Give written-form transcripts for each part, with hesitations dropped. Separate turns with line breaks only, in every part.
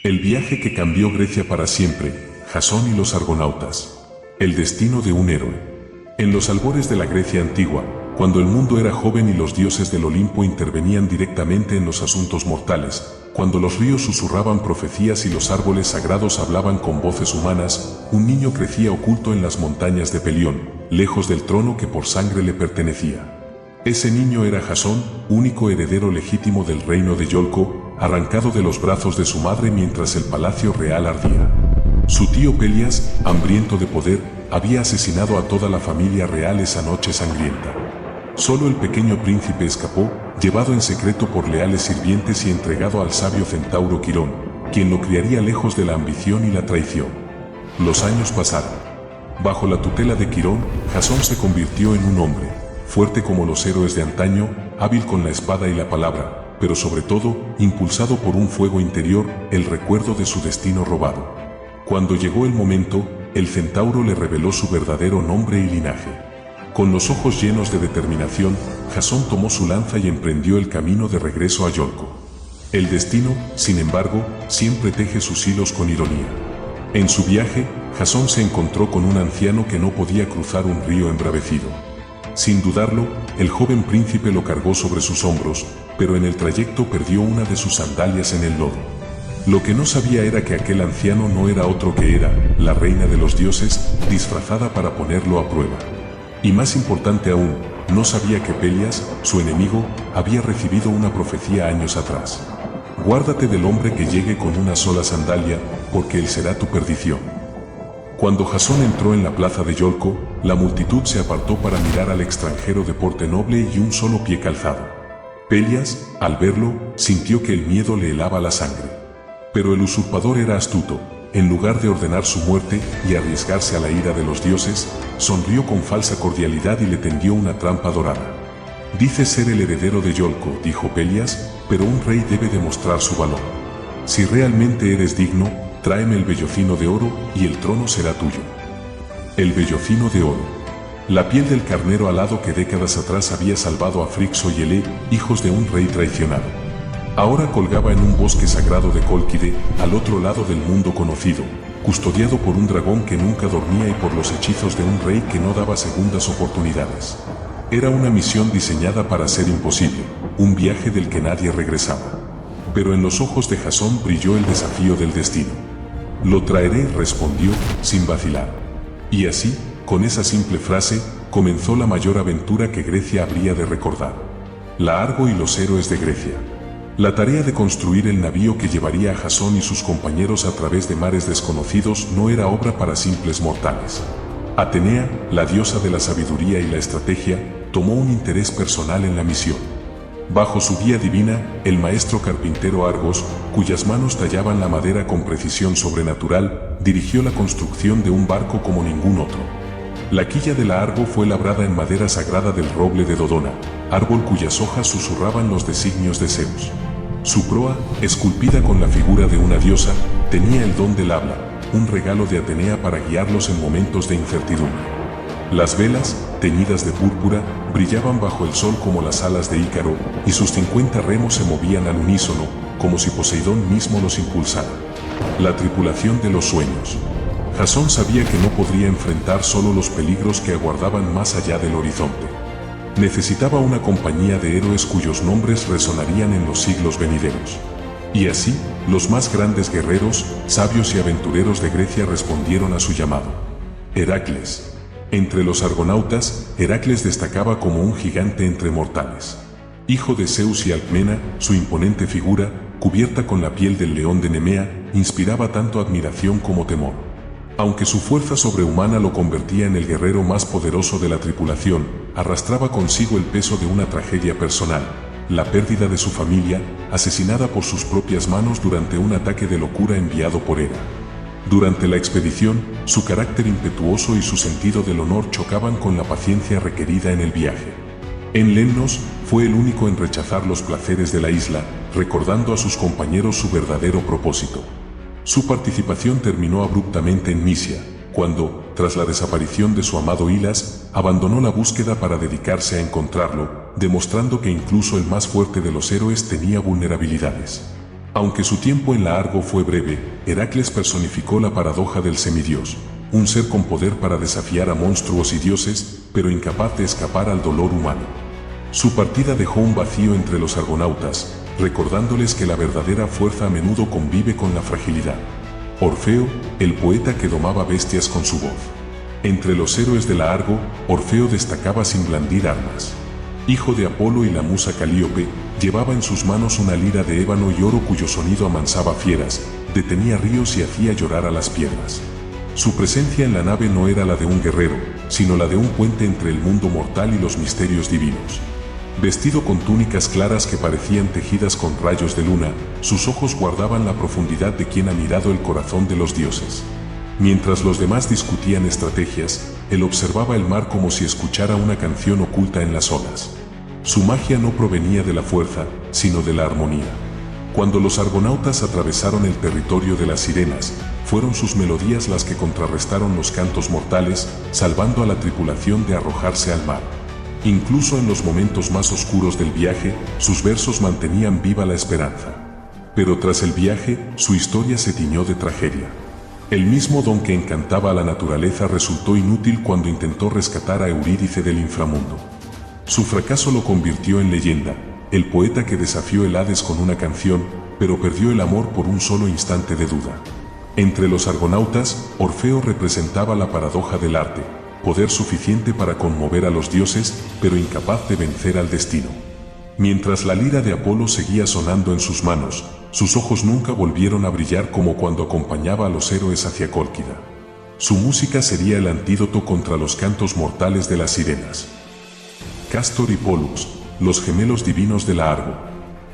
El viaje que cambió Grecia para siempre, Jasón y los argonautas. El destino de un héroe. En los albores de la Grecia antigua, cuando el mundo era joven y los dioses del Olimpo intervenían directamente en los asuntos mortales, cuando los ríos susurraban profecías y los árboles sagrados hablaban con voces humanas, un niño crecía oculto en las montañas de Pelión, lejos del trono que por sangre le pertenecía. Ese niño era Jasón, único heredero legítimo del reino de Iolco, arrancado de los brazos de su madre mientras el palacio real ardía. Su tío Pelias, hambriento de poder, había asesinado a toda la familia real esa noche sangrienta. Solo el pequeño príncipe escapó, llevado en secreto por leales sirvientes y entregado al sabio centauro Quirón, quien lo criaría lejos de la ambición y la traición. Los años pasaron. Bajo la tutela de Quirón, Jasón se convirtió en un hombre, fuerte como los héroes de antaño, hábil con la espada y la palabra, pero sobre todo, impulsado por un fuego interior, el recuerdo de su destino robado. Cuando llegó el momento, el centauro le reveló su verdadero nombre y linaje. Con los ojos llenos de determinación, Jasón tomó su lanza y emprendió el camino de regreso a Iolco. El destino, sin embargo, siempre teje sus hilos con ironía. En su viaje, Jasón se encontró con un anciano que no podía cruzar un río embravecido. Sin dudarlo, el joven príncipe lo cargó sobre sus hombros, pero en el trayecto perdió una de sus sandalias en el lodo. Lo que no sabía era que aquel anciano no era otro que era la reina de los dioses, disfrazada para ponerlo a prueba. Y más importante aún, no sabía que Pelias, su enemigo, había recibido una profecía años atrás. Guárdate del hombre que llegue con una sola sandalia, porque él será tu perdición. Cuando Jasón entró en la plaza de Iolco, la multitud se apartó para mirar al extranjero de porte noble y un solo pie calzado. Pelias, al verlo, sintió que el miedo le helaba la sangre. Pero el usurpador era astuto. En lugar de ordenar su muerte y arriesgarse a la ira de los dioses, sonrió con falsa cordialidad y le tendió una trampa dorada. Dices ser el heredero de Iolco, dijo Pelias, pero un rey debe demostrar su valor. Si realmente eres digno, tráeme el vellocino de oro y el trono será tuyo. El vellocino de oro. La piel del carnero alado que décadas atrás había salvado a Frixo y Elé, hijos de un rey traicionado. Ahora colgaba en un bosque sagrado de Cólquide, al otro lado del mundo conocido, custodiado por un dragón que nunca dormía y por los hechizos de un rey que no daba segundas oportunidades. Era una misión diseñada para ser imposible, un viaje del que nadie regresaba. Pero en los ojos de Jasón brilló el desafío del destino. Lo traeré, respondió, sin vacilar. Y así, con esa simple frase, comenzó la mayor aventura que Grecia habría de recordar. La Argo y los héroes de Grecia. La tarea de construir el navío que llevaría a Jasón y sus compañeros a través de mares desconocidos no era obra para simples mortales. Atenea, la diosa de la sabiduría y la estrategia, tomó un interés personal en la misión. Bajo su guía divina, el maestro carpintero Argos, cuyas manos tallaban la madera con precisión sobrenatural, dirigió la construcción de un barco como ningún otro. La quilla de la Argo fue labrada en madera sagrada del roble de Dodona, árbol cuyas hojas susurraban los designios de Zeus. Su proa, esculpida con la figura de una diosa, tenía el don del habla, un regalo de Atenea para guiarlos en momentos de incertidumbre. Las velas, teñidas de púrpura, brillaban bajo el sol como las alas de Ícaro, y sus 50 remos se movían al unísono, como si Poseidón mismo los impulsara. La tripulación de los sueños. Jasón sabía que no podría enfrentar solo los peligros que aguardaban más allá del horizonte. Necesitaba una compañía de héroes cuyos nombres resonarían en los siglos venideros. Y así, los más grandes guerreros, sabios y aventureros de Grecia respondieron a su llamado. Heracles. Entre los argonautas, Heracles destacaba como un gigante entre mortales. Hijo de Zeus y Alcmena, su imponente figura, cubierta con la piel del león de Nemea, inspiraba tanto admiración como temor. Aunque su fuerza sobrehumana lo convertía en el guerrero más poderoso de la tripulación, arrastraba consigo el peso de una tragedia personal, la pérdida de su familia, asesinada por sus propias manos durante un ataque de locura enviado por Hera. Durante la expedición, su carácter impetuoso y su sentido del honor chocaban con la paciencia requerida en el viaje. En Lemnos, fue el único en rechazar los placeres de la isla, recordando a sus compañeros su verdadero propósito. Su participación terminó abruptamente en Misia, cuando, tras la desaparición de su amado Hilas, abandonó la búsqueda para dedicarse a encontrarlo, demostrando que incluso el más fuerte de los héroes tenía vulnerabilidades. Aunque su tiempo en la Argo fue breve, Heracles personificó la paradoja del semidios, un ser con poder para desafiar a monstruos y dioses, pero incapaz de escapar al dolor humano. Su partida dejó un vacío entre los argonautas, recordándoles que la verdadera fuerza a menudo convive con la fragilidad. Orfeo, el poeta que domaba bestias con su voz. Entre los héroes de la Argo, Orfeo destacaba sin blandir armas. Hijo de Apolo y la musa Calíope, llevaba en sus manos una lira de ébano y oro cuyo sonido amansaba fieras, detenía ríos y hacía llorar a las piedras. Su presencia en la nave no era la de un guerrero, sino la de un puente entre el mundo mortal y los misterios divinos. Vestido con túnicas claras que parecían tejidas con rayos de luna, sus ojos guardaban la profundidad de quien ha mirado el corazón de los dioses. Mientras los demás discutían estrategias, él observaba el mar como si escuchara una canción oculta en las olas. Su magia no provenía de la fuerza, sino de la armonía. Cuando los argonautas atravesaron el territorio de las sirenas, fueron sus melodías las que contrarrestaron los cantos mortales, salvando a la tripulación de arrojarse al mar. Incluso en los momentos más oscuros del viaje, sus versos mantenían viva la esperanza. Pero tras el viaje, su historia se tiñó de tragedia. El mismo don que encantaba a la naturaleza resultó inútil cuando intentó rescatar a Eurídice del inframundo. Su fracaso lo convirtió en leyenda, el poeta que desafió el Hades con una canción, pero perdió el amor por un solo instante de duda. Entre los argonautas, Orfeo representaba la paradoja del arte, poder suficiente para conmover a los dioses, pero incapaz de vencer al destino. Mientras la lira de Apolo seguía sonando en sus manos, sus ojos nunca volvieron a brillar como cuando acompañaba a los héroes hacia Cólquida. Su música sería el antídoto contra los cantos mortales de las sirenas. Cástor y Pólux, los gemelos divinos de la Argo.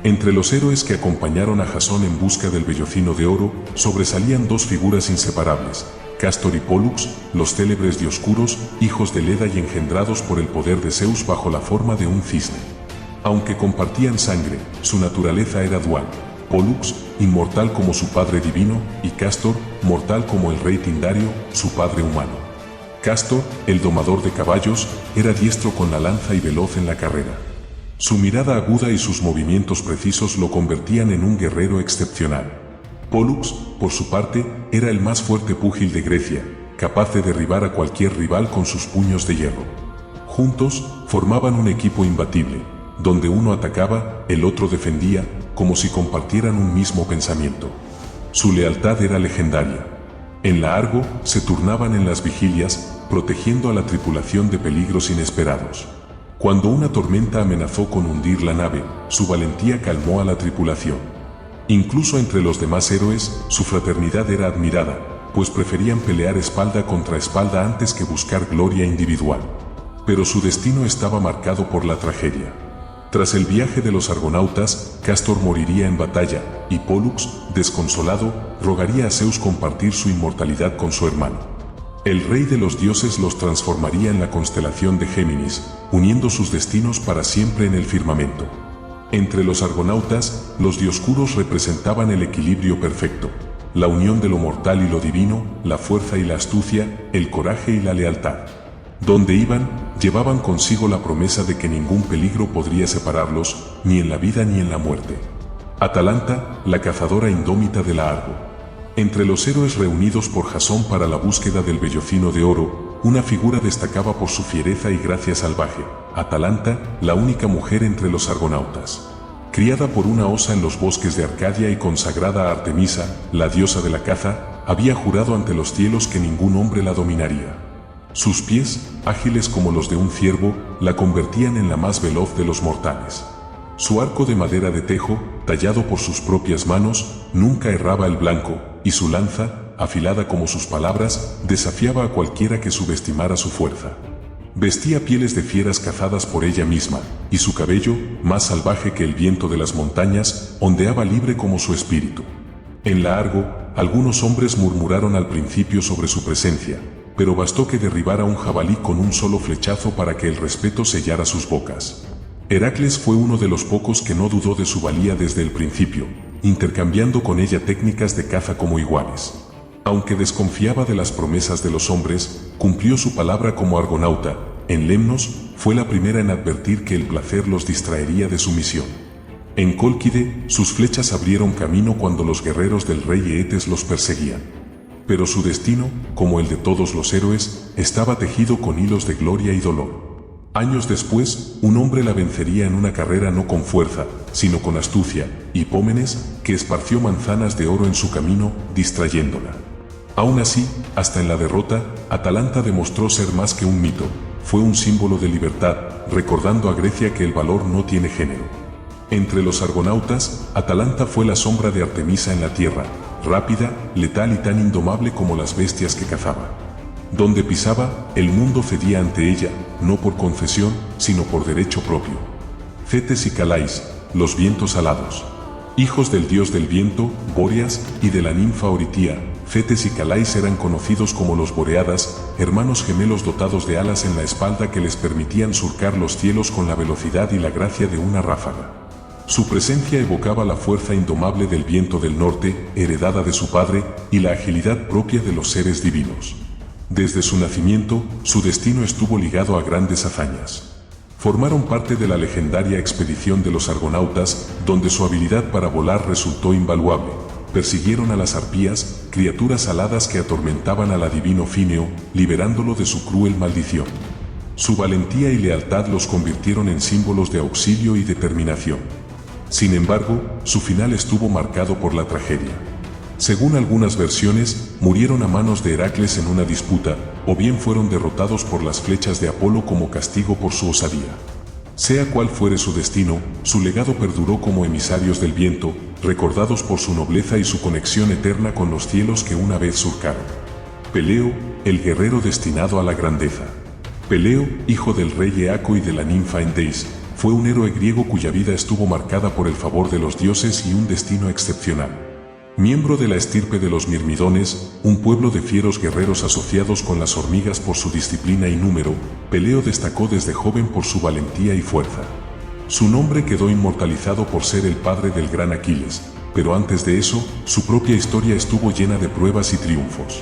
Entre los héroes que acompañaron a Jasón en busca del vellocino de oro, sobresalían dos figuras inseparables: Cástor y Pólux, los célebres dioscuros, hijos de Leda y engendrados por el poder de Zeus bajo la forma de un cisne. Aunque compartían sangre, su naturaleza era dual: Pólux, inmortal como su padre divino, y Cástor, mortal como el rey Tindario, su padre humano. Cástor, el domador de caballos, era diestro con la lanza y veloz en la carrera. Su mirada aguda y sus movimientos precisos lo convertían en un guerrero excepcional. Pólux, por su parte, era el más fuerte púgil de Grecia, capaz de derribar a cualquier rival con sus puños de hierro. Juntos, formaban un equipo imbatible, donde uno atacaba, el otro defendía, como si compartieran un mismo pensamiento. Su lealtad era legendaria. En la Argo, se turnaban en las vigilias, protegiendo a la tripulación de peligros inesperados. Cuando una tormenta amenazó con hundir la nave, su valentía calmó a la tripulación. Incluso entre los demás héroes, su fraternidad era admirada, pues preferían pelear espalda contra espalda antes que buscar gloria individual. Pero su destino estaba marcado por la tragedia. Tras el viaje de los argonautas, Cástor moriría en batalla, y Pólux, desconsolado, rogaría a Zeus compartir su inmortalidad con su hermano. El rey de los dioses los transformaría en la constelación de Géminis, uniendo sus destinos para siempre en el firmamento. Entre los argonautas, los dioscuros representaban el equilibrio perfecto, la unión de lo mortal y lo divino, la fuerza y la astucia, el coraje y la lealtad. Donde iban, llevaban consigo la promesa de que ningún peligro podría separarlos, ni en la vida ni en la muerte. Atalanta, la cazadora indómita de la Argo. Entre los héroes reunidos por Jasón para la búsqueda del vellocino de oro, una figura destacaba por su fiereza y gracia salvaje: Atalanta, la única mujer entre los argonautas. Criada por una osa en los bosques de Arcadia y consagrada a Artemisa, la diosa de la caza, había jurado ante los cielos que ningún hombre la dominaría. Sus pies, ágiles como los de un ciervo, la convertían en la más veloz de los mortales. Su arco de madera de tejo, tallado por sus propias manos, nunca erraba el blanco, y su lanza, afilada como sus palabras, desafiaba a cualquiera que subestimara su fuerza. Vestía pieles de fieras cazadas por ella misma, y su cabello, más salvaje que el viento de las montañas, ondeaba libre como su espíritu. En la Argo, algunos hombres murmuraron al principio sobre su presencia, pero bastó que derribara un jabalí con un solo flechazo para que el respeto sellara sus bocas. Heracles fue uno de los pocos que no dudó de su valía desde el principio, intercambiando con ella técnicas de caza como iguales. Aunque desconfiaba de las promesas de los hombres, cumplió su palabra como argonauta. En Lemnos, fue la primera en advertir que el placer los distraería de su misión. En Cólquide, sus flechas abrieron camino cuando los guerreros del rey Eetes los perseguían. Pero su destino, como el de todos los héroes, estaba tejido con hilos de gloria y dolor. Años después, un hombre la vencería en una carrera no con fuerza, sino con astucia, Hipómenes, que esparció manzanas de oro en su camino, distrayéndola. Aún así, hasta en la derrota, Atalanta demostró ser más que un mito, fue un símbolo de libertad, recordando a Grecia que el valor no tiene género. Entre los argonautas, Atalanta fue la sombra de Artemisa en la tierra, rápida, letal y tan indomable como las bestias que cazaba. Donde pisaba, el mundo cedía ante ella, no por concesión, sino por derecho propio. Cetes y Calais, los vientos alados. Hijos del dios del viento, Bóreas, y de la ninfa Oritía, Cetes y Calais eran conocidos como los Boreadas, hermanos gemelos dotados de alas en la espalda que les permitían surcar los cielos con la velocidad y la gracia de una ráfaga. Su presencia evocaba la fuerza indomable del viento del norte, heredada de su padre, y la agilidad propia de los seres divinos. Desde su nacimiento, su destino estuvo ligado a grandes hazañas. Formaron parte de la legendaria expedición de los argonautas, donde su habilidad para volar resultó invaluable. Persiguieron a las arpías, criaturas aladas que atormentaban al adivino Fineo, liberándolo de su cruel maldición. Su valentía y lealtad los convirtieron en símbolos de auxilio y determinación. Sin embargo, su final estuvo marcado por la tragedia. Según algunas versiones, murieron a manos de Heracles en una disputa, o bien fueron derrotados por las flechas de Apolo como castigo por su osadía. Sea cual fuere su destino, su legado perduró como emisarios del viento, recordados por su nobleza y su conexión eterna con los cielos que una vez surcaron. Peleo, el guerrero destinado a la grandeza. Peleo, hijo del rey Eaco y de la ninfa Endeis, fue un héroe griego cuya vida estuvo marcada por el favor de los dioses y un destino excepcional. Miembro de la estirpe de los Mirmidones, un pueblo de fieros guerreros asociados con las hormigas por su disciplina y número, Peleo destacó desde joven por su valentía y fuerza. Su nombre quedó inmortalizado por ser el padre del gran Aquiles, pero antes de eso, su propia historia estuvo llena de pruebas y triunfos.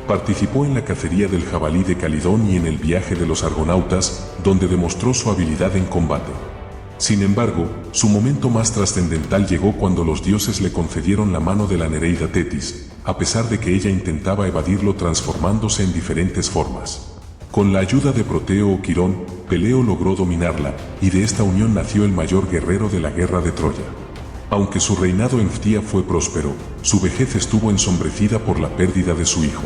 Participó en la cacería del jabalí de Calidón y en el viaje de los argonautas, donde demostró su habilidad en combate. Sin embargo, su momento más trascendental llegó cuando los dioses le concedieron la mano de la Nereida Tetis, a pesar de que ella intentaba evadirlo transformándose en diferentes formas. Con la ayuda de Proteo o Quirón, Peleo logró dominarla, y de esta unión nació el mayor guerrero de la guerra de Troya. Aunque su reinado en Phtía fue próspero, su vejez estuvo ensombrecida por la pérdida de su hijo.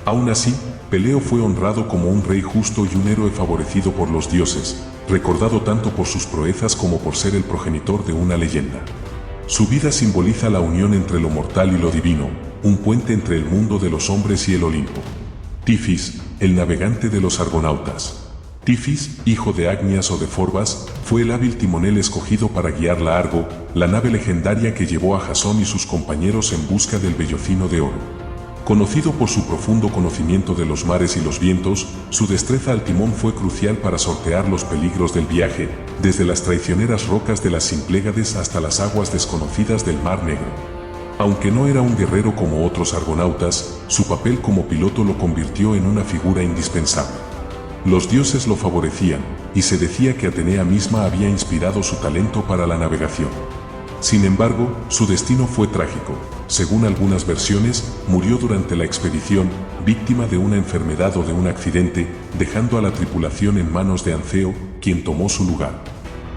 Aún así, Peleo fue honrado como un rey justo y un héroe favorecido por los dioses, recordado tanto por sus proezas como por ser el progenitor de una leyenda. Su vida simboliza la unión entre lo mortal y lo divino, un puente entre el mundo de los hombres y el Olimpo. Tifis, el navegante de los argonautas. Tifis, hijo de Agnias o de Forbas, fue el hábil timonel escogido para guiar la Argo, la nave legendaria que llevó a Jasón y sus compañeros en busca del vellocino de oro. Conocido por su profundo conocimiento de los mares y los vientos, su destreza al timón fue crucial para sortear los peligros del viaje, desde las traicioneras rocas de las Simplégades hasta las aguas desconocidas del Mar Negro. Aunque no era un guerrero como otros argonautas, su papel como piloto lo convirtió en una figura indispensable. Los dioses lo favorecían, y se decía que Atenea misma había inspirado su talento para la navegación. Sin embargo, su destino fue trágico. Según algunas versiones, murió durante la expedición, víctima de una enfermedad o de un accidente, dejando a la tripulación en manos de Anceo, quien tomó su lugar.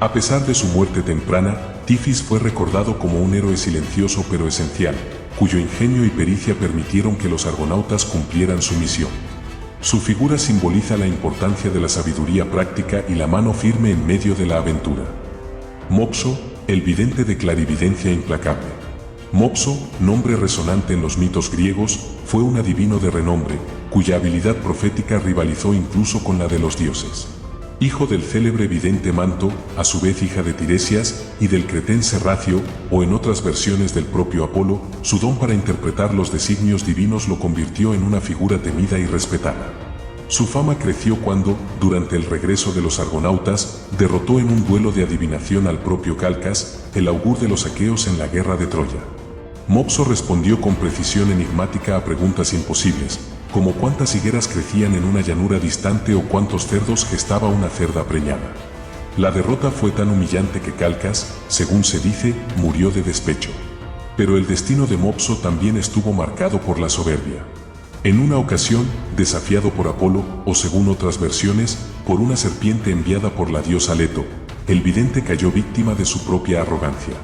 A pesar de su muerte temprana, Tifis fue recordado como un héroe silencioso pero esencial, cuyo ingenio y pericia permitieron que los argonautas cumplieran su misión. Su figura simboliza la importancia de la sabiduría práctica y la mano firme en medio de la aventura. Mopso, el vidente de clarividencia implacable. Mopso, nombre resonante en los mitos griegos, fue un adivino de renombre, cuya habilidad profética rivalizó incluso con la de los dioses. Hijo del célebre vidente Manto, a su vez hija de Tiresias, y del cretense Racio, o en otras versiones del propio Apolo, su don para interpretar los designios divinos lo convirtió en una figura temida y respetada. Su fama creció cuando, durante el regreso de los argonautas, derrotó en un duelo de adivinación al propio Calcas, el augur de los aqueos en la guerra de Troya. Mopso respondió con precisión enigmática a preguntas imposibles, como cuántas higueras crecían en una llanura distante o cuántos cerdos gestaba una cerda preñada. La derrota fue tan humillante que Calcas, según se dice, murió de despecho. Pero el destino de Mopso también estuvo marcado por la soberbia. En una ocasión, desafiado por Apolo, o según otras versiones, por una serpiente enviada por la diosa Leto, el vidente cayó víctima de su propia arrogancia.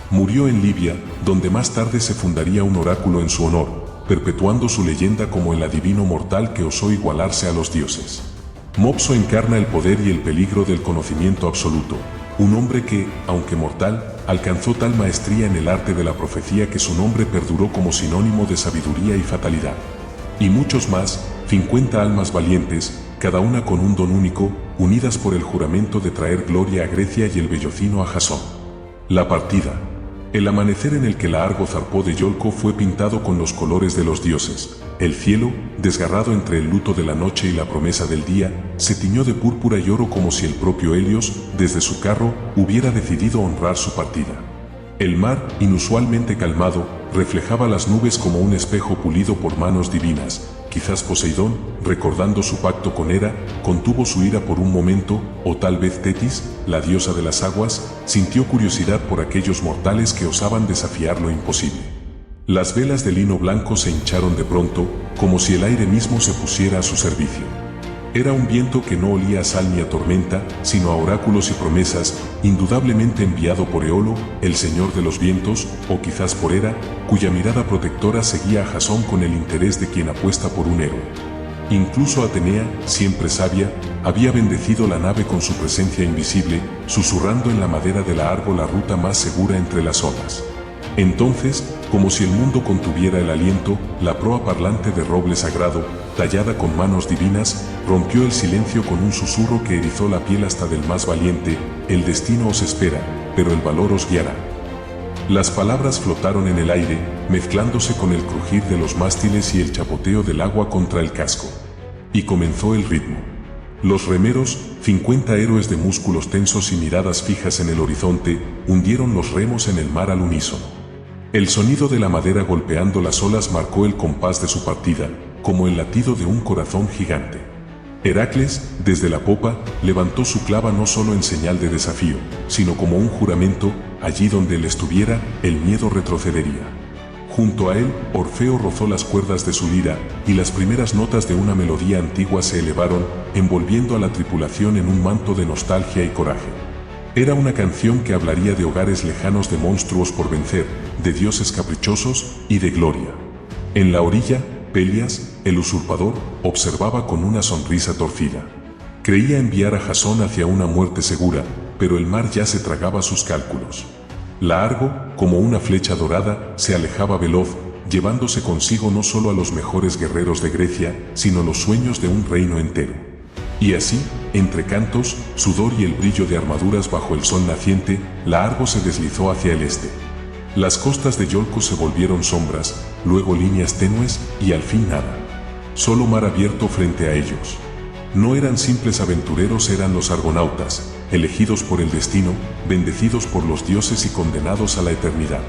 Murió en Libia, donde más tarde se fundaría un oráculo en su honor, perpetuando su leyenda como el adivino mortal que osó igualarse a los dioses. Mopso encarna el poder y el peligro del conocimiento absoluto, un hombre que, aunque mortal, alcanzó tal maestría en el arte de la profecía que su nombre perduró como sinónimo de sabiduría y fatalidad. Y muchos más, 50 almas valientes, cada una con un don único, unidas por el juramento de traer gloria a Grecia y el vellocino a Jasón. La partida. El amanecer en el que la Argo zarpó de Iolco fue pintado con los colores de los dioses. El cielo, desgarrado entre el luto de la noche y la promesa del día, se tiñó de púrpura y oro como si el propio Helios, desde su carro, hubiera decidido honrar su partida. El mar, inusualmente calmado, reflejaba las nubes como un espejo pulido por manos divinas. Quizás Poseidón, recordando su pacto con Hera, contuvo su ira por un momento, o tal vez Tetis, la diosa de las aguas, sintió curiosidad por aquellos mortales que osaban desafiar lo imposible. Las velas de lino blanco se hincharon de pronto, como si el aire mismo se pusiera a su servicio. Era un viento que no olía a sal ni a tormenta, sino a oráculos y promesas, indudablemente enviado por Eolo, el señor de los vientos, o quizás por Hera, cuya mirada protectora seguía a Jasón con el interés de quien apuesta por un héroe. Incluso Atenea, siempre sabia, había bendecido la nave con su presencia invisible, susurrando en la madera de la Argo la ruta más segura entre las olas. Entonces, como si el mundo contuviera el aliento, la proa parlante de roble sagrado, tallada con manos divinas, rompió el silencio con un susurro que erizó la piel hasta del más valiente: el destino os espera, pero el valor os guiará. Las palabras flotaron en el aire, mezclándose con el crujir de los mástiles y el chapoteo del agua contra el casco. Y comenzó el ritmo. Los remeros, 50 héroes de músculos tensos y miradas fijas en el horizonte, hundieron los remos en el mar al unísono. El sonido de la madera golpeando las olas marcó el compás de su partida, como el latido de un corazón gigante. Heracles, desde la popa, levantó su clava no solo en señal de desafío, sino como un juramento: allí donde él estuviera, el miedo retrocedería. Junto a él, Orfeo rozó las cuerdas de su lira, y las primeras notas de una melodía antigua se elevaron, envolviendo a la tripulación en un manto de nostalgia y coraje. Era una canción que hablaría de hogares lejanos, de monstruos por vencer, de dioses caprichosos y de gloria. En la orilla, Pelias, el usurpador, observaba con una sonrisa torcida. Creía enviar a Jasón hacia una muerte segura, pero el mar ya se tragaba sus cálculos. La Argo, como una flecha dorada, se alejaba veloz, llevándose consigo no solo a los mejores guerreros de Grecia, sino los sueños de un reino entero. Y así, entre cantos, sudor y el brillo de armaduras bajo el sol naciente, la Argo se deslizó hacia el este. Las costas de Iolco se volvieron sombras, luego líneas tenues, y al fin nada. Solo mar abierto frente a ellos. No eran simples aventureros, eran los argonautas, elegidos por el destino, bendecidos por los dioses y condenados a la eternidad.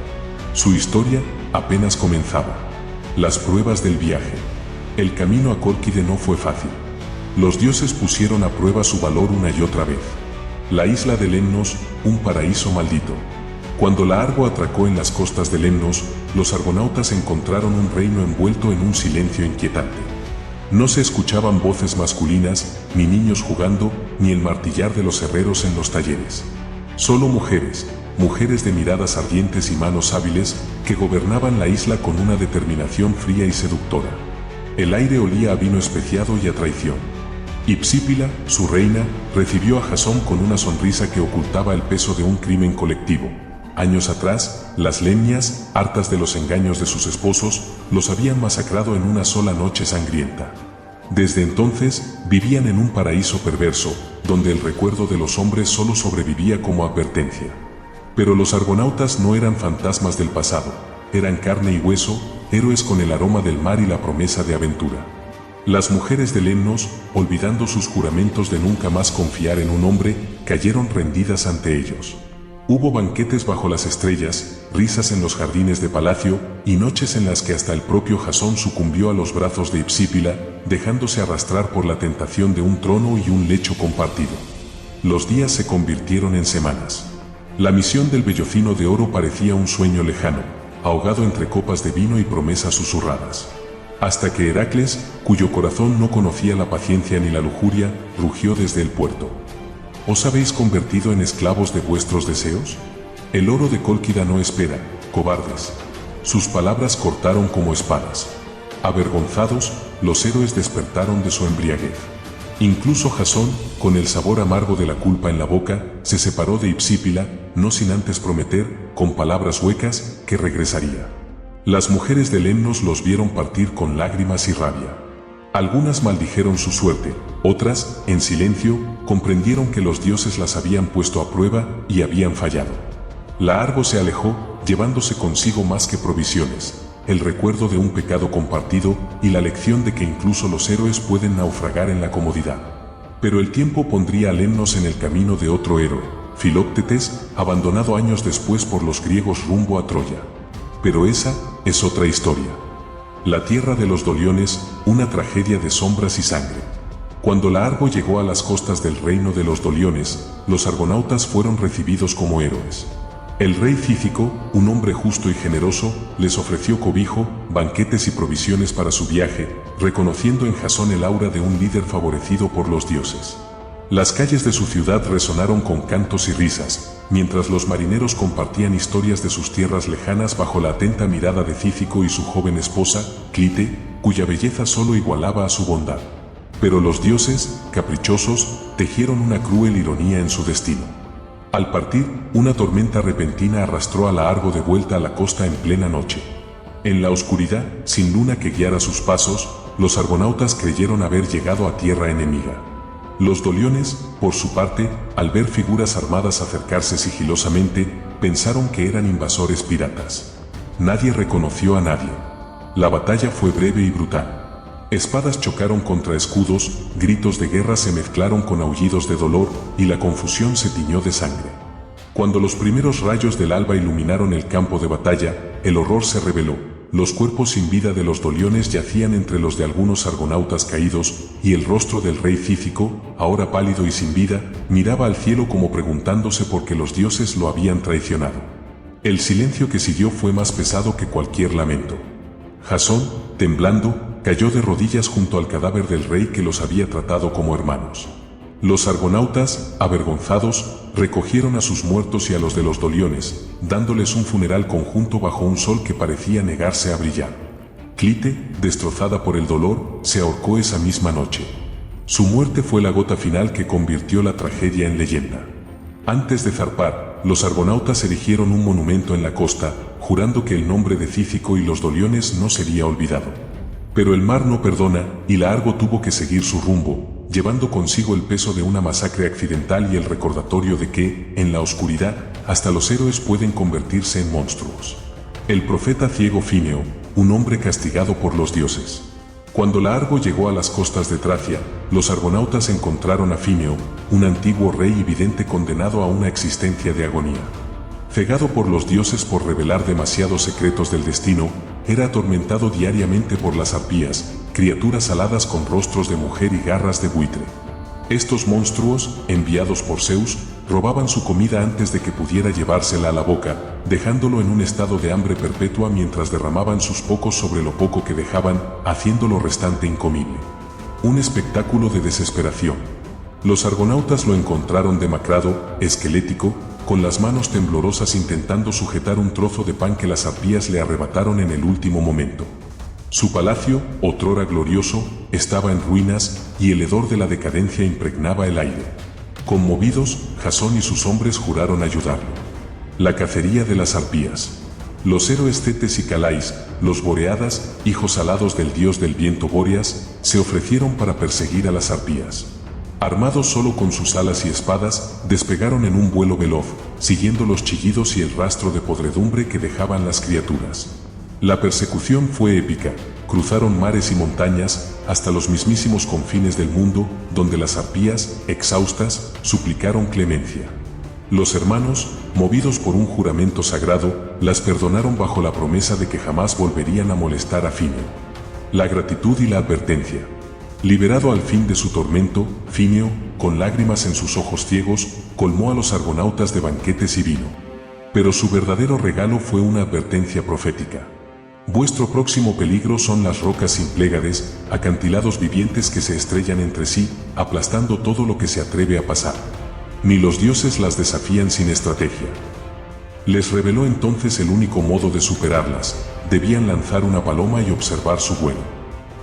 Su historia apenas comenzaba. Las pruebas del viaje. El camino a Cólquide no fue fácil. Los dioses pusieron a prueba su valor una y otra vez. La isla de Lemnos, un paraíso maldito. Cuando la Argo atracó en las costas de Lemnos, los argonautas encontraron un reino envuelto en un silencio inquietante. No se escuchaban voces masculinas, ni niños jugando, ni el martillar de los herreros en los talleres. Solo mujeres, mujeres de miradas ardientes y manos hábiles, que gobernaban la isla con una determinación fría y seductora. El aire olía a vino especiado y a traición. Hipsípila, su reina, recibió a Jasón con una sonrisa que ocultaba el peso de un crimen colectivo. Años atrás, las lemnias, hartas de los engaños de sus esposos, los habían masacrado en una sola noche sangrienta. Desde entonces, vivían en un paraíso perverso, donde el recuerdo de los hombres solo sobrevivía como advertencia. Pero los argonautas no eran fantasmas del pasado, eran carne y hueso, héroes con el aroma del mar y la promesa de aventura. Las mujeres de Lemnos, olvidando sus juramentos de nunca más confiar en un hombre, cayeron rendidas ante ellos. Hubo banquetes bajo las estrellas, risas en los jardines de palacio, y noches en las que hasta el propio Jasón sucumbió a los brazos de Hipsípila, dejándose arrastrar por la tentación de un trono y un lecho compartido. Los días se convirtieron en semanas. La misión del Bellocino de Oro parecía un sueño lejano, ahogado entre copas de vino y promesas susurradas. Hasta que Heracles, cuyo corazón no conocía la paciencia ni la lujuria, rugió desde el puerto. ¿Os habéis convertido en esclavos de vuestros deseos? El oro de Cólquida no espera, cobardes. Sus palabras cortaron como espadas. Avergonzados, los héroes despertaron de su embriaguez. Incluso Jasón, con el sabor amargo de la culpa en la boca, se separó de Hipsípila, no sin antes prometer, con palabras huecas, que regresaría. Las mujeres de Lemnos los vieron partir con lágrimas y rabia. Algunas maldijeron su suerte, otras, en silencio, comprendieron que los dioses las habían puesto a prueba y habían fallado. La Argo se alejó, llevándose consigo más que provisiones, el recuerdo de un pecado compartido y la lección de que incluso los héroes pueden naufragar en la comodidad. Pero el tiempo pondría a Lemnos en el camino de otro héroe, Filoctetes, abandonado años después por los griegos rumbo a Troya. Pero esa es otra historia. La tierra de los Doliones, una tragedia de sombras y sangre. Cuando la Argo llegó a las costas del reino de los Doliones, los argonautas fueron recibidos como héroes. El rey Cícico, un hombre justo y generoso, les ofreció cobijo, banquetes y provisiones para su viaje, reconociendo en Jasón el aura de un líder favorecido por los dioses. Las calles de su ciudad resonaron con cantos y risas, mientras los marineros compartían historias de sus tierras lejanas bajo la atenta mirada de Cícico y su joven esposa, Clite, cuya belleza solo igualaba a su bondad. Pero los dioses, caprichosos, tejieron una cruel ironía en su destino. Al partir, una tormenta repentina arrastró a la Argo de vuelta a la costa en plena noche. En la oscuridad, sin luna que guiara sus pasos, los argonautas creyeron haber llegado a tierra enemiga. Los Doliones, por su parte, al ver figuras armadas acercarse sigilosamente, pensaron que eran invasores piratas. Nadie reconoció a nadie. La batalla fue breve y brutal. Espadas chocaron contra escudos, gritos de guerra se mezclaron con aullidos de dolor y la confusión se tiñó de sangre. Cuando los primeros rayos del alba iluminaron el campo de batalla, el horror se reveló. Los cuerpos sin vida de los Doliones yacían entre los de algunos argonautas caídos, y el rostro del rey Cícico, ahora pálido y sin vida, miraba al cielo como preguntándose por qué los dioses lo habían traicionado. El silencio que siguió fue más pesado que cualquier lamento. Jasón, temblando, cayó de rodillas junto al cadáver del rey que los había tratado como hermanos. Los argonautas, avergonzados, recogieron a sus muertos y a los de los Doliones, dándoles un funeral conjunto bajo un sol que parecía negarse a brillar. Clite, destrozada por el dolor, se ahorcó esa misma noche. Su muerte fue la gota final que convirtió la tragedia en leyenda. Antes de zarpar, los argonautas erigieron un monumento en la costa, jurando que el nombre de Cícico y los Doliones no sería olvidado. Pero el mar no perdona, y la Argo tuvo que seguir su rumbo, llevando consigo el peso de una masacre accidental y el recordatorio de que, en la oscuridad, hasta los héroes pueden convertirse en monstruos. El profeta ciego Fineo, un hombre castigado por los dioses. Cuando la Argo llegó a las costas de Tracia, los argonautas encontraron a Fineo, un antiguo rey y vidente condenado a una existencia de agonía. Cegado por los dioses por revelar demasiados secretos del destino, era atormentado diariamente por las arpías, criaturas aladas con rostros de mujer y garras de buitre. Estos monstruos, enviados por Zeus, robaban su comida antes de que pudiera llevársela a la boca, dejándolo en un estado de hambre perpetua mientras derramaban sus pocos sobre lo poco que dejaban, haciendo lo restante incomible. Un espectáculo de desesperación. Los argonautas lo encontraron demacrado, esquelético, con las manos temblorosas intentando sujetar un trozo de pan que las arpías le arrebataron en el último momento. Su palacio, otrora glorioso, estaba en ruinas, y el hedor de la decadencia impregnaba el aire. Conmovidos, Jasón y sus hombres juraron ayudarlo. La cacería de las arpías. Los héroes Cetes y Calais, los Boreadas, hijos alados del dios del viento Bóreas, se ofrecieron para perseguir a las arpías. Armados solo con sus alas y espadas, despegaron en un vuelo veloz, siguiendo los chillidos y el rastro de podredumbre que dejaban las criaturas. La persecución fue épica, cruzaron mares y montañas, hasta los mismísimos confines del mundo, donde las arpías, exhaustas, suplicaron clemencia. Los hermanos, movidos por un juramento sagrado, las perdonaron bajo la promesa de que jamás volverían a molestar a Fineo. La gratitud y la advertencia. Liberado al fin de su tormento, Fineo, con lágrimas en sus ojos ciegos, colmó a los argonautas de banquetes y vino. Pero su verdadero regalo fue una advertencia profética. Vuestro próximo peligro son las rocas Symplegades, acantilados vivientes que se estrellan entre sí, aplastando todo lo que se atreve a pasar. Ni los dioses las desafían sin estrategia. Les reveló entonces el único modo de superarlas: debían lanzar una paloma y observar su vuelo.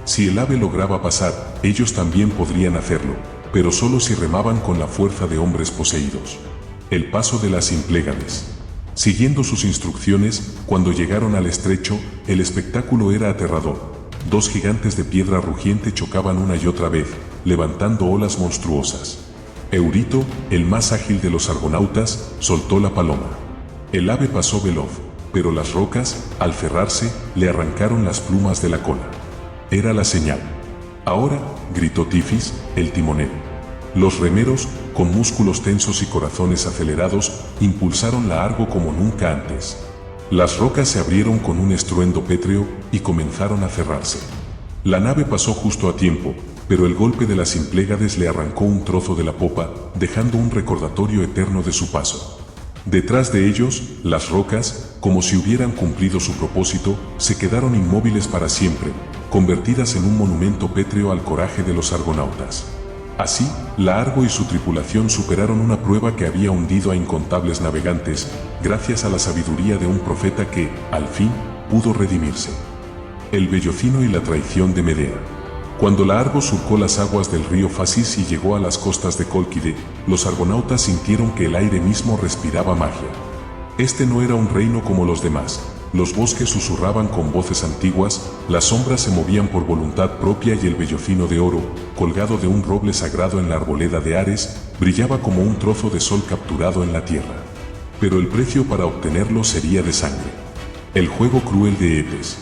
Si el ave lograba pasar, ellos también podrían hacerlo, pero solo si remaban con la fuerza de hombres poseídos. El paso de las Symplegades. Siguiendo sus instrucciones, cuando llegaron al estrecho, el espectáculo era aterrador. Dos gigantes de piedra rugiente chocaban una y otra vez, levantando olas monstruosas. Eurito, el más ágil de los argonautas, soltó la paloma. El ave pasó veloz, pero las rocas, al cerrarse, le arrancaron las plumas de la cola. Era la señal. Ahora, gritó Tifis, el timonel. Los remeros, con músculos tensos y corazones acelerados, impulsaron la Argo como nunca antes. Las rocas se abrieron con un estruendo pétreo y comenzaron a cerrarse. La nave pasó justo a tiempo, pero el golpe de las Symplegades le arrancó un trozo de la popa, dejando un recordatorio eterno de su paso. Detrás de ellos, las rocas, como si hubieran cumplido su propósito, se quedaron inmóviles para siempre, convertidas en un monumento pétreo al coraje de los argonautas. Así, la Argo y su tripulación superaron una prueba que había hundido a incontables navegantes, gracias a la sabiduría de un profeta que, al fin, pudo redimirse. El Bellocino y la traición de Medea. Cuando la Argo surcó las aguas del río Fasis y llegó a las costas de Cólquide, los argonautas sintieron que el aire mismo respiraba magia. Este no era un reino como los demás. Los bosques susurraban con voces antiguas, las sombras se movían por voluntad propia y el Bellocino de oro, colgado de un roble sagrado en la arboleda de Ares, brillaba como un trozo de sol capturado en la tierra. Pero el precio para obtenerlo sería de sangre. El juego cruel de Eetes.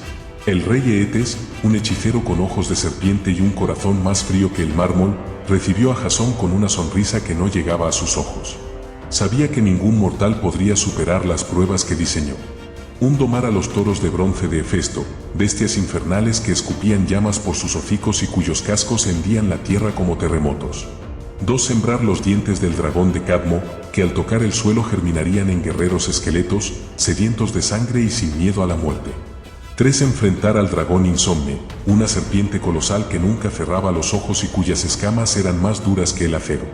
El rey Eetes, un hechicero con ojos de serpiente y un corazón más frío que el mármol, recibió a Jasón con una sonrisa que no llegaba a sus ojos. Sabía que ningún mortal podría superar las pruebas que diseñó. Un domar a los toros de bronce de Hefesto, bestias infernales que escupían llamas por sus hocicos y cuyos cascos hendían la tierra como terremotos. 2. Sembrar los dientes del dragón de Cadmo, que al tocar el suelo germinarían en guerreros esqueletos, sedientos de sangre y sin miedo a la muerte. 3. Enfrentar al dragón Insomne, una serpiente colosal que nunca cerraba los ojos y cuyas escamas eran más duras que el acero.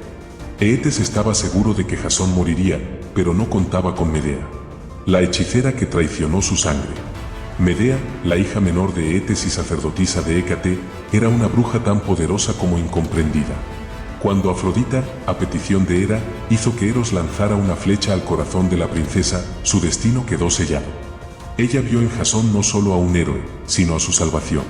Eetes estaba seguro de que Jasón moriría, pero no contaba con Medea, la hechicera que traicionó su sangre. Medea, la hija menor de Eetes y sacerdotisa de Hécate, era una bruja tan poderosa como incomprendida. Cuando Afrodita, a petición de Hera, hizo que Eros lanzara una flecha al corazón de la princesa, su destino quedó sellado. Ella vio en Jasón no solo a un héroe, sino a su salvación.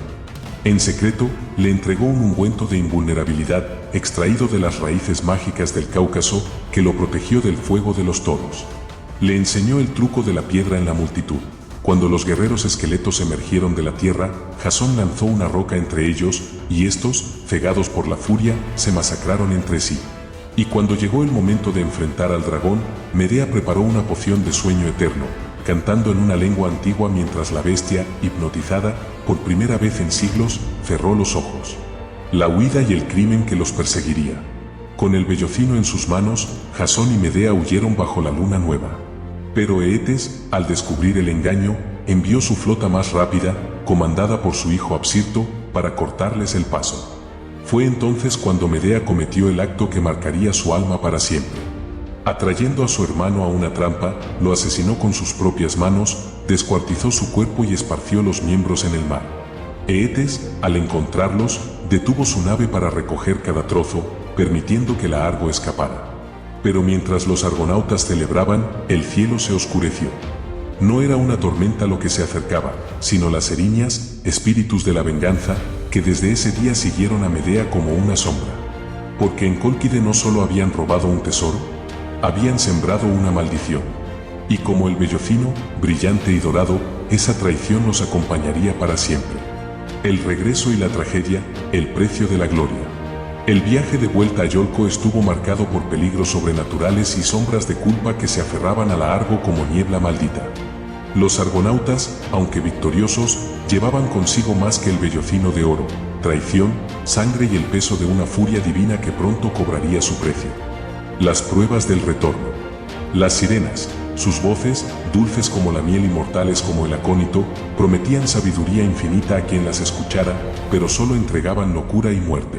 En secreto, le entregó un ungüento de invulnerabilidad, extraído de las raíces mágicas del Cáucaso, que lo protegió del fuego de los toros. Le enseñó el truco de la piedra en la multitud. Cuando los guerreros esqueletos emergieron de la tierra, Jasón lanzó una roca entre ellos, y estos, cegados por la furia, se masacraron entre sí. Y cuando llegó el momento de enfrentar al dragón, Medea preparó una poción de sueño eterno, cantando en una lengua antigua mientras la bestia, hipnotizada, por primera vez en siglos, cerró los ojos. La huida y el crimen que los perseguiría. Con el Bellocino en sus manos, Jasón y Medea huyeron bajo la luna nueva. Pero Eetes, al descubrir el engaño, envió su flota más rápida, comandada por su hijo Absirto, para cortarles el paso. Fue entonces cuando Medea cometió el acto que marcaría su alma para siempre. Atrayendo a su hermano a una trampa, lo asesinó con sus propias manos, descuartizó su cuerpo y esparció los miembros en el mar. Eetes, al encontrarlos, detuvo su nave para recoger cada trozo, permitiendo que la Argo escapara. Pero mientras los argonautas celebraban, el cielo se oscureció. No era una tormenta lo que se acercaba, sino las eriñas, espíritus de la venganza, que desde ese día siguieron a Medea como una sombra. Porque en Cólquide no solo habían robado un tesoro, habían sembrado una maldición. Y como el Bellocino, brillante y dorado, esa traición los acompañaría para siempre. El regreso y la tragedia, el precio de la gloria. El viaje de vuelta a Iolco estuvo marcado por peligros sobrenaturales y sombras de culpa que se aferraban a la Argo como niebla maldita. Los argonautas, aunque victoriosos, llevaban consigo más que el vellocino de oro, traición, sangre y el peso de una furia divina que pronto cobraría su precio. Las pruebas del retorno. Las sirenas, sus voces, dulces como la miel y mortales como el acónito, prometían sabiduría infinita a quien las escuchara, pero solo entregaban locura y muerte.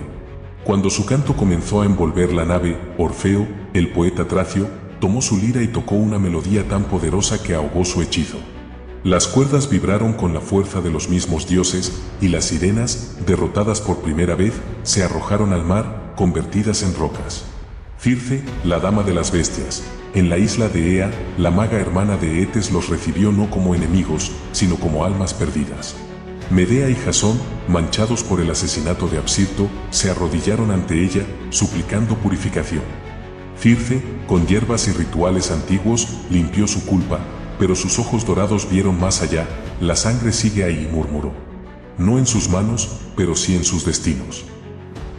Cuando su canto comenzó a envolver la nave, Orfeo, el poeta tracio, tomó su lira y tocó una melodía tan poderosa que ahogó su hechizo. Las cuerdas vibraron con la fuerza de los mismos dioses, y las sirenas, derrotadas por primera vez, se arrojaron al mar, convertidas en rocas. Circe, la dama de las bestias, en la isla de Ea, la maga hermana de Eetes los recibió no como enemigos, sino como almas perdidas. Medea y Jasón, manchados por el asesinato de Apsirto, se arrodillaron ante ella, suplicando purificación. Circe, con hierbas y rituales antiguos, limpió su culpa, pero sus ojos dorados vieron más allá. La sangre sigue ahí, murmuró. No en sus manos, pero sí en sus destinos.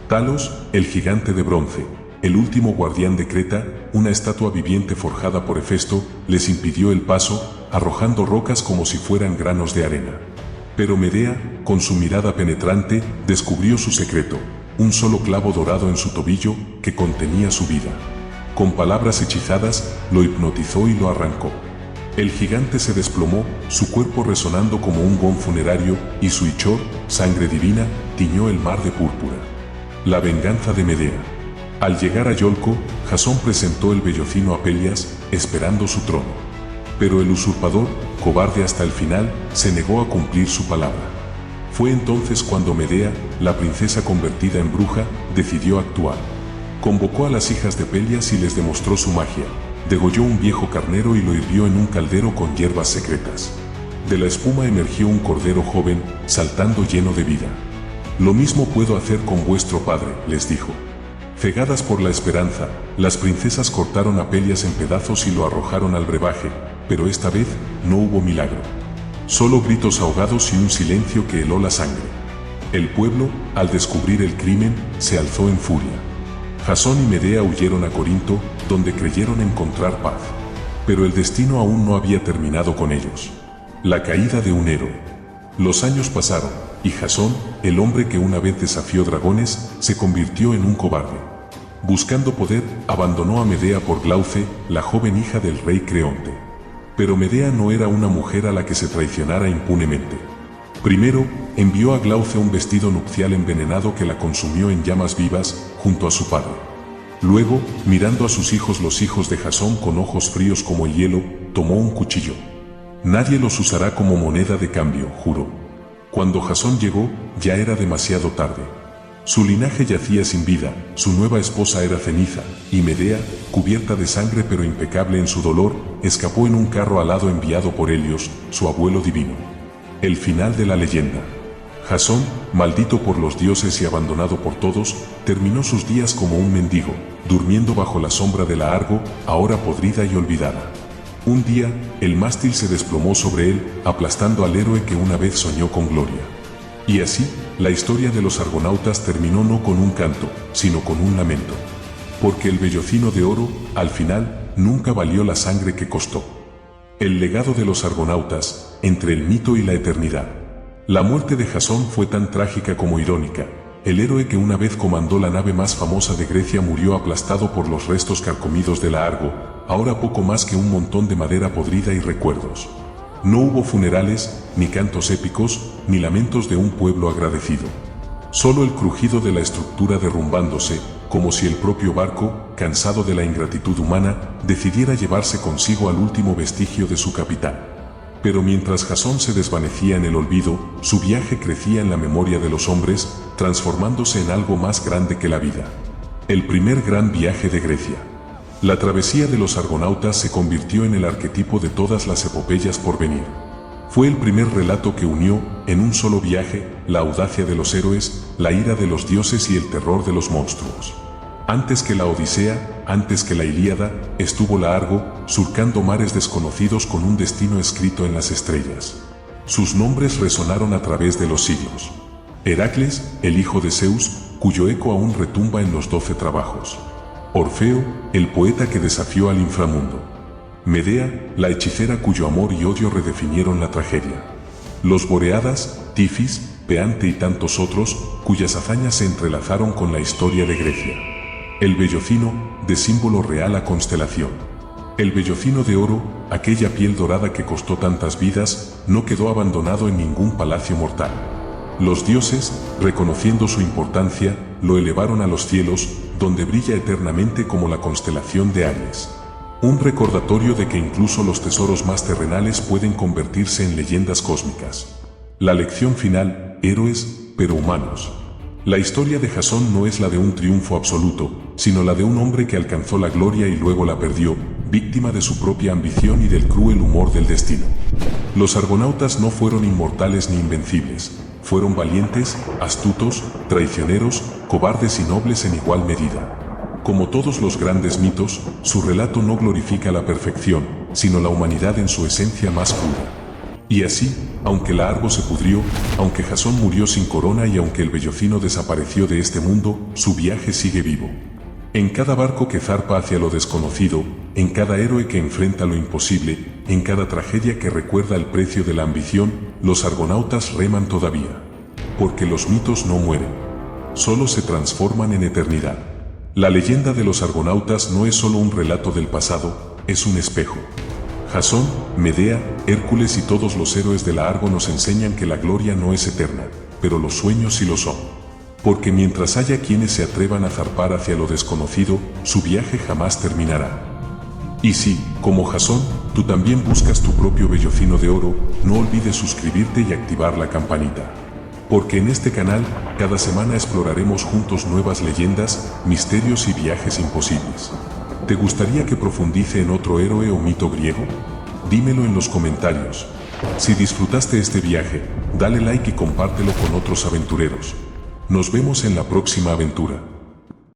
Talos, el gigante de bronce, el último guardián de Creta, una estatua viviente forjada por Hefesto, les impidió el paso, arrojando rocas como si fueran granos de arena. Pero Medea, con su mirada penetrante, descubrió su secreto, un solo clavo dorado en su tobillo que contenía su vida. Con palabras hechizadas, lo hipnotizó y lo arrancó. El gigante se desplomó, su cuerpo resonando como un gong funerario, y su ichor, sangre divina, tiñó el mar de púrpura. La venganza de Medea. Al llegar a Iolco, Jasón presentó el vellocino a Pelias, esperando su trono. Pero el usurpador, cobarde hasta el final, se negó a cumplir su palabra. Fue entonces cuando Medea, la princesa convertida en bruja, decidió actuar. Convocó a las hijas de Pelias y les demostró su magia. Degolló un viejo carnero y lo hirvió en un caldero con hierbas secretas. De la espuma emergió un cordero joven, saltando lleno de vida. Lo mismo puedo hacer con vuestro padre, les dijo. Cegadas por la esperanza, las princesas cortaron a Pelias en pedazos y lo arrojaron al brebaje, pero esta vez no hubo milagro. Solo gritos ahogados y un silencio que heló la sangre. El pueblo, al descubrir el crimen, se alzó en furia. Jasón y Medea huyeron a Corinto, donde creyeron encontrar paz. Pero el destino aún no había terminado con ellos. La caída de un héroe. Los años pasaron, y Jasón, el hombre que una vez desafió dragones, se convirtió en un cobarde. Buscando poder, abandonó a Medea por Glauce, la joven hija del rey Creonte. Pero Medea no era una mujer a la que se traicionara impunemente. Primero, envió a Glauce un vestido nupcial envenenado que la consumió en llamas vivas, junto a su padre. Luego, mirando a sus hijos los hijos de Jasón con ojos fríos como el hielo, tomó un cuchillo. Nadie los usará como moneda de cambio, juró. Cuando Jasón llegó, ya era demasiado tarde. Su linaje yacía sin vida, su nueva esposa era ceniza, y Medea, cubierta de sangre pero impecable en su dolor, escapó en un carro alado enviado por Helios, su abuelo divino. El final de la leyenda. Jasón, maldito por los dioses y abandonado por todos, terminó sus días como un mendigo, durmiendo bajo la sombra de la Argo, ahora podrida y olvidada. Un día, el mástil se desplomó sobre él, aplastando al héroe que una vez soñó con gloria. Y así, la historia de los argonautas terminó no con un canto, sino con un lamento. Porque el vellocino de oro, al final, nunca valió la sangre que costó. El legado de los argonautas, entre el mito y la eternidad. La muerte de Jasón fue tan trágica como irónica. El héroe que una vez comandó la nave más famosa de Grecia murió aplastado por los restos carcomidos de la Argo, ahora poco más que un montón de madera podrida y recuerdos. No hubo funerales, ni cantos épicos, ni lamentos de un pueblo agradecido. Solo el crujido de la estructura derrumbándose, como si el propio barco, cansado de la ingratitud humana, decidiera llevarse consigo al último vestigio de su capitán. Pero mientras Jasón se desvanecía en el olvido, su viaje crecía en la memoria de los hombres, transformándose en algo más grande que la vida. El primer gran viaje de Grecia. La travesía de los argonautas se convirtió en el arquetipo de todas las epopeyas por venir. Fue el primer relato que unió, en un solo viaje, la audacia de los héroes, la ira de los dioses y el terror de los monstruos. Antes que la Odisea, antes que la Ilíada, estuvo la Argo, surcando mares desconocidos con un destino escrito en las estrellas. Sus nombres resonaron a través de los siglos. Heracles, el hijo de Zeus, cuyo eco aún retumba en los 12 trabajos. Orfeo, el poeta que desafió al inframundo. Medea, la hechicera cuyo amor y odio redefinieron la tragedia. Los Boreadas, Tifis, Peante y tantos otros, cuyas hazañas se entrelazaron con la historia de Grecia. El vellocino, de símbolo real a constelación. El vellocino de oro, aquella piel dorada que costó tantas vidas, no quedó abandonado en ningún palacio mortal. Los dioses, reconociendo su importancia, lo elevaron a los cielos, donde brilla eternamente como la constelación de Aries. Un recordatorio de que incluso los tesoros más terrenales pueden convertirse en leyendas cósmicas. La lección final, héroes, pero humanos. La historia de Jasón no es la de un triunfo absoluto, sino la de un hombre que alcanzó la gloria y luego la perdió, víctima de su propia ambición y del cruel humor del destino. Los argonautas no fueron inmortales ni invencibles, fueron valientes, astutos, traicioneros, cobardes y nobles en igual medida. Como todos los grandes mitos, su relato no glorifica la perfección, sino la humanidad en su esencia más pura. Y así, aunque la Argo se pudrió, aunque Jasón murió sin corona y aunque el vellocino desapareció de este mundo, su viaje sigue vivo. En cada barco que zarpa hacia lo desconocido, en cada héroe que enfrenta lo imposible, en cada tragedia que recuerda el precio de la ambición, los argonautas reman todavía. Porque los mitos no mueren, solo se transforman en eternidad. La leyenda de los argonautas no es solo un relato del pasado, es un espejo. Jasón, Medea, Hércules y todos los héroes de la Argo nos enseñan que la gloria no es eterna, pero los sueños sí lo son. Porque mientras haya quienes se atrevan a zarpar hacia lo desconocido, su viaje jamás terminará. Y si, como Jasón, tú también buscas tu propio vellocino de oro, no olvides suscribirte y activar la campanita. Porque en este canal, cada semana exploraremos juntos nuevas leyendas, misterios y viajes imposibles. ¿Te gustaría que profundice en otro héroe o mito griego? Dímelo en los comentarios. Si disfrutaste este viaje, dale like y compártelo con otros aventureros. Nos vemos en la próxima aventura.